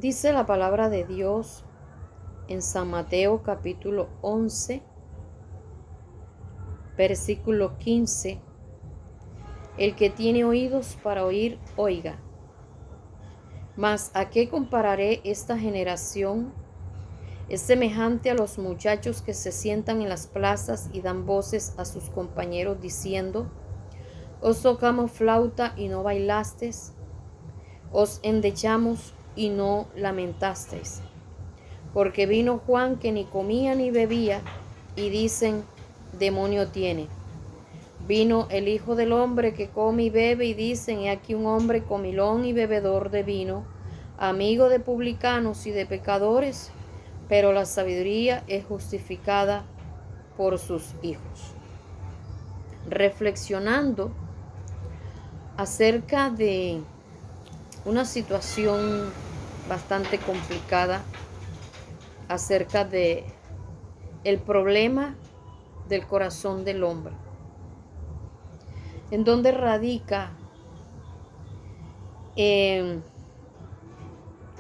Dice la palabra de Dios en San Mateo capítulo 11, versículo 15. El que tiene oídos para oír, oiga. Mas ¿a qué compararé esta generación? Es semejante a los muchachos que se sientan en las plazas y dan voces a sus compañeros diciendo: os tocamos flauta y no bailasteis, os endechamos y no lamentasteis. Porque vino Juan que ni comía ni bebía, y dicen: demonio tiene. Vino el Hijo del Hombre que come y bebe, y dicen: he aquí un hombre comilón y bebedor de vino, amigo de publicanos y de pecadores. Pero la sabiduría es justificada por sus hijos. Reflexionando acerca de una situación bastante complicada, acerca de el problema del corazón del hombre, en donde radica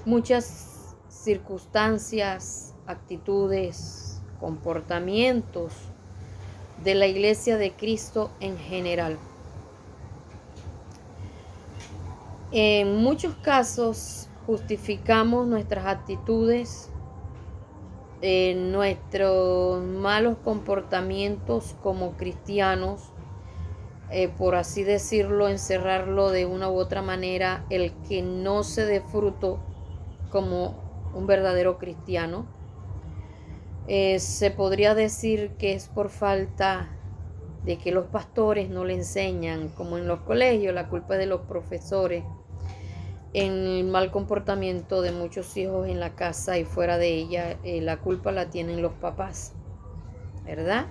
muchas circunstancias, actitudes, comportamientos de la Iglesia de Cristo en general. En muchos casos justificamos nuestras actitudes, nuestros malos comportamientos como cristianos, por así decirlo, encerrarlo de una u otra manera, el que no se dé fruto como un verdadero cristiano. Se podría decir que es por falta de que los pastores no le enseñan, como en los colegios, la culpa es de los profesores, en el mal comportamiento de muchos hijos en la casa y fuera de ella, la culpa la tienen los papás, ¿verdad?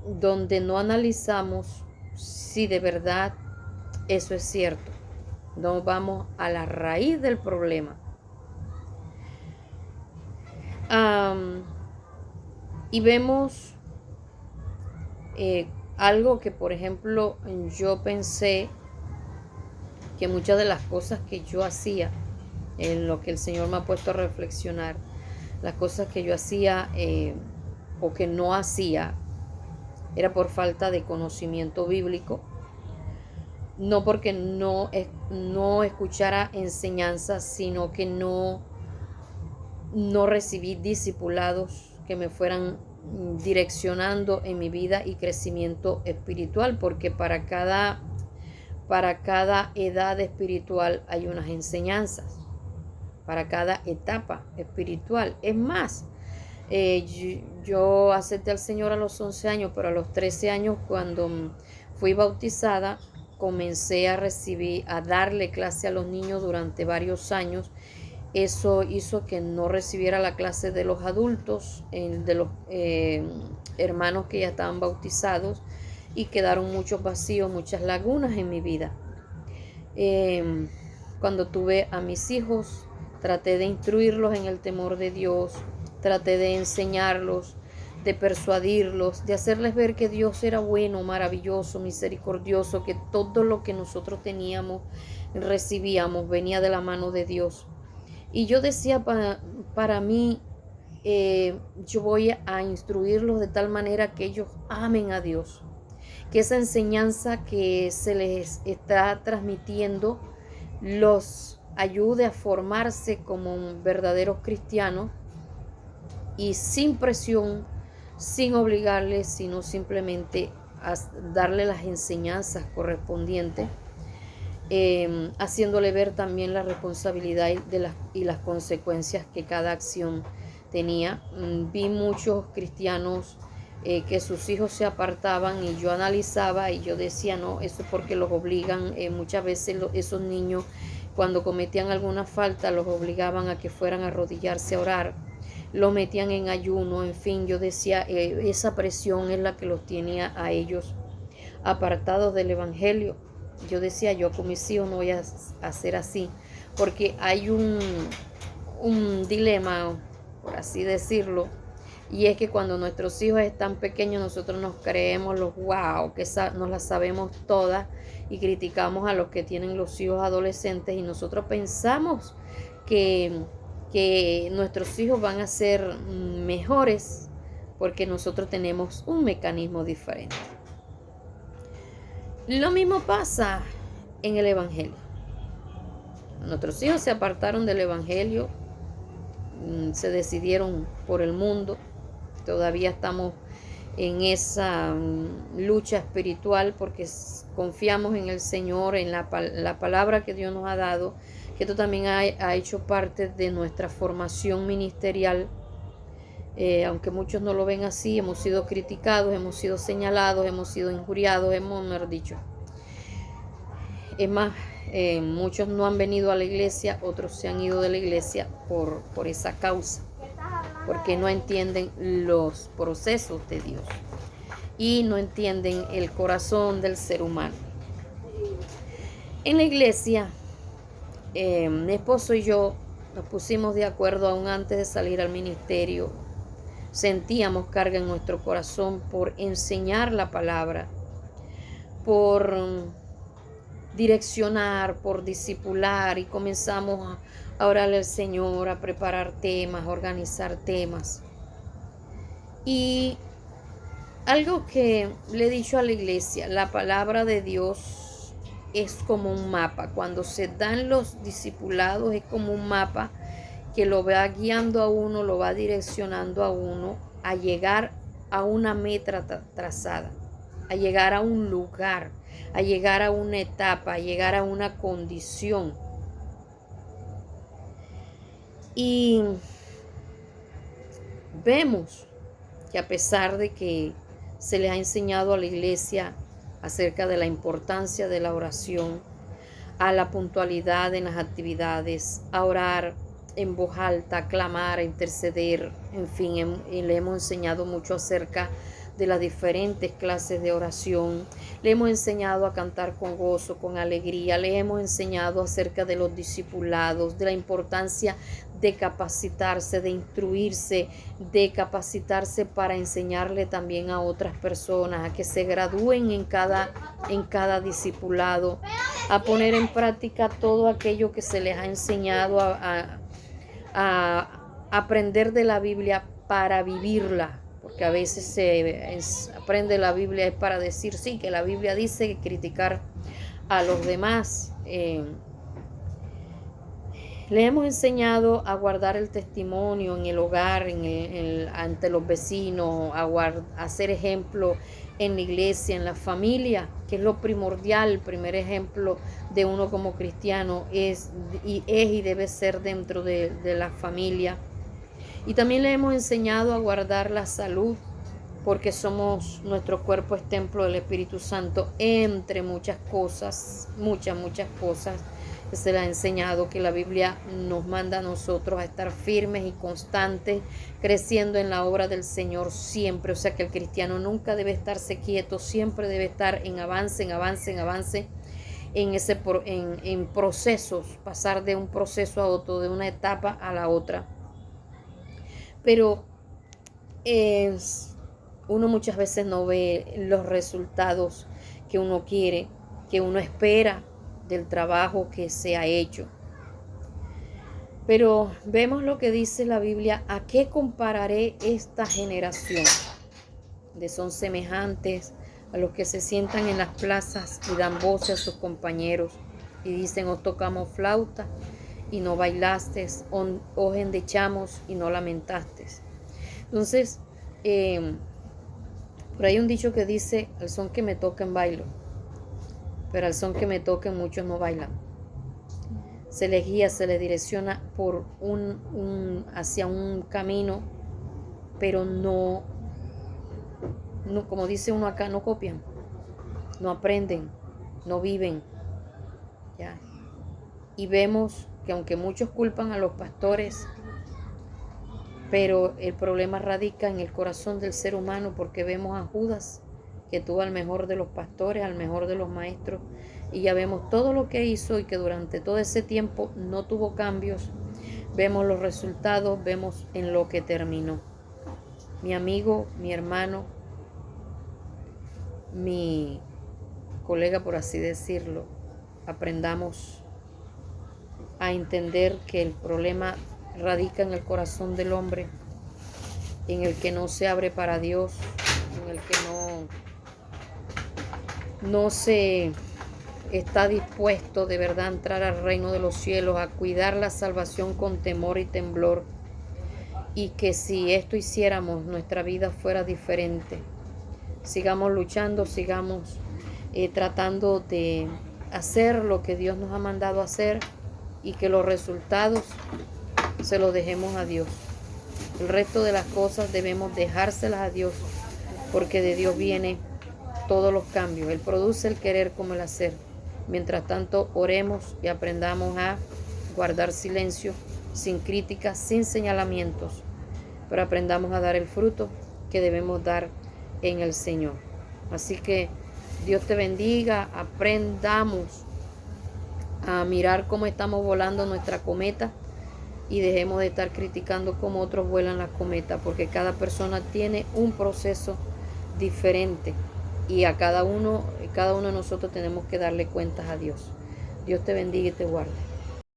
Donde no analizamos si de verdad eso es cierto. No vamos a la raíz del problema. Y vemos algo que, por ejemplo, yo pensé que muchas de las cosas que yo hacía, en lo que el Señor me ha puesto a reflexionar, las cosas que yo hacía o que no hacía, era por falta de conocimiento bíblico, no porque no escuchara enseñanzas, sino que no recibí discipulados que me fueran direccionando en mi vida y crecimiento espiritual, porque para cada edad espiritual hay unas enseñanzas, para cada etapa espiritual. Es más, yo acepté al Señor a los 11 años, pero a los 13 años, cuando fui bautizada, comencé a darle clase a los niños durante varios años. Eso hizo que no recibiera la clase de los adultos, de los hermanos que ya estaban bautizados, y quedaron muchos vacíos, muchas lagunas en mi vida. Cuando tuve a mis hijos, traté de instruirlos en el temor de Dios, traté de enseñarlos, de persuadirlos, de hacerles ver que Dios era bueno, maravilloso, misericordioso, que todo lo que nosotros teníamos, recibíamos, venía de la mano de Dios. Y yo decía para mí, yo voy a instruirlos de tal manera que ellos amen a Dios, que esa enseñanza que se les está transmitiendo los ayude a formarse como verdaderos cristianos, y sin presión, sin obligarles, sino simplemente a darle las enseñanzas correspondientes, haciéndole ver también la responsabilidad y las consecuencias que cada acción tenía. Vi muchos cristianos que sus hijos se apartaban, y yo analizaba y yo decía, no, eso es porque los obligan. Muchas veces esos niños, cuando cometían alguna falta, los obligaban a que fueran a arrodillarse a orar, los metían en ayuno, en fin. Yo decía, esa presión es la que los tenía a ellos apartados del evangelio. Yo decía, yo con mis hijos no voy a hacer así, porque hay un dilema, por así decirlo, y es que cuando nuestros hijos están pequeños, nosotros nos creemos los wow, que nos las sabemos todas, y criticamos a los que tienen los hijos adolescentes y nosotros pensamos que nuestros hijos van a ser mejores porque nosotros tenemos un mecanismo diferente. Lo mismo pasa en el Evangelio. Nuestros hijos se apartaron del Evangelio, se decidieron por el mundo. Todavía estamos en esa lucha espiritual porque confiamos en el Señor, en la palabra que Dios nos ha dado, que esto también ha hecho parte de nuestra formación ministerial. Aunque muchos no lo ven así, hemos sido criticados, hemos sido señalados, hemos sido injuriados, mejor dicho. Es más, muchos no han venido a la iglesia, otros se han ido de la iglesia por esa causa, porque no entienden los procesos de Dios y no entienden el corazón del ser humano. En la iglesia, mi esposo y yo nos pusimos de acuerdo aún antes de salir al ministerio. Sentíamos carga en nuestro corazón por enseñar la palabra, por direccionar, por discipular, y comenzamos a orarle al Señor, a preparar temas, a organizar temas. Y algo que le he dicho a la iglesia, la palabra de Dios es como un mapa. Cuando se dan los discipulados es como un mapa que lo va guiando a uno, lo va direccionando a uno a llegar a una meta trazada, a llegar a un lugar, a llegar a una etapa, a llegar a una condición. Y vemos que a pesar de que se les ha enseñado a la iglesia acerca de la importancia de la oración, a la puntualidad en las actividades, a orar en voz alta, a clamar, a interceder, en fin, le hemos enseñado mucho acerca de las diferentes clases de oración, le hemos enseñado a cantar con gozo, con alegría, le hemos enseñado acerca de los discipulados, de la importancia de capacitarse, de instruirse, de capacitarse para enseñarle también a otras personas, a que se gradúen en cada discipulado, a poner en práctica todo aquello que se les ha enseñado, a aprender de la Biblia para vivirla, porque a veces se aprende la Biblia es para decir sí, que la Biblia dice, que criticar a los demás. Le hemos enseñado a guardar el testimonio en el hogar, ante los vecinos, a ser ejemplo en la iglesia, en la familia, que es lo primordial. El primer ejemplo de uno como cristiano es y debe ser dentro de la familia. Y también le hemos enseñado a guardar la salud, porque nuestro cuerpo es templo del Espíritu Santo, entre muchas cosas, muchas cosas. Se le ha enseñado que la Biblia nos manda a nosotros a estar firmes y constantes, creciendo en la obra del Señor siempre. O sea que el cristiano nunca debe estarse quieto, siempre debe estar en avance, en procesos, pasar de un proceso a otro, de una etapa a la otra. Pero uno muchas veces no ve los resultados que uno quiere, que uno espera del trabajo que se ha hecho. Pero vemos lo que dice la Biblia: ¿a qué compararé esta generación? Son semejantes a los que se sientan en las plazas y dan voces a sus compañeros y dicen: os tocamos flauta y no bailasteis, os endechamos y no lamentasteis. Entonces, por ahí hay un dicho que dice: al son que me toquen bailo, pero al son que me toquen muchos no bailan. Se les guía, se les direcciona por hacia un camino, pero no, como dice uno acá, no copian, no aprenden, no viven. ¿Ya? Y vemos que aunque muchos culpan a los pastores, pero el problema radica en el corazón del ser humano, porque vemos a Judas, que tuvo al mejor de los pastores, al mejor de los maestros, y ya vemos todo lo que hizo y que durante todo ese tiempo no tuvo cambios. Vemos los resultados, vemos en lo que terminó. Mi amigo, mi hermano, mi colega, por así decirlo, aprendamos a entender que el problema radica en el corazón del hombre, en el que no se abre para Dios, en el que no se está dispuesto de verdad a entrar al reino de los cielos, a cuidar la salvación con temor y temblor, y que si esto hiciéramos, nuestra vida fuera diferente. Sigamos luchando, sigamos tratando de hacer lo que Dios nos ha mandado hacer, y que los resultados se los dejemos a Dios. El resto de las cosas debemos dejárselas a Dios, porque de Dios viene todos los cambios. Él produce el querer como el hacer. Mientras tanto, oremos y aprendamos a guardar silencio, sin críticas, sin señalamientos, pero aprendamos a dar el fruto que debemos dar en el Señor. Así que Dios te bendiga. Aprendamos a mirar cómo estamos volando nuestra cometa, y dejemos de estar criticando cómo otros vuelan las cometas, porque cada persona tiene un proceso diferente, y a cada uno de nosotros tenemos que darle cuentas a Dios. Dios te bendiga y te guarde.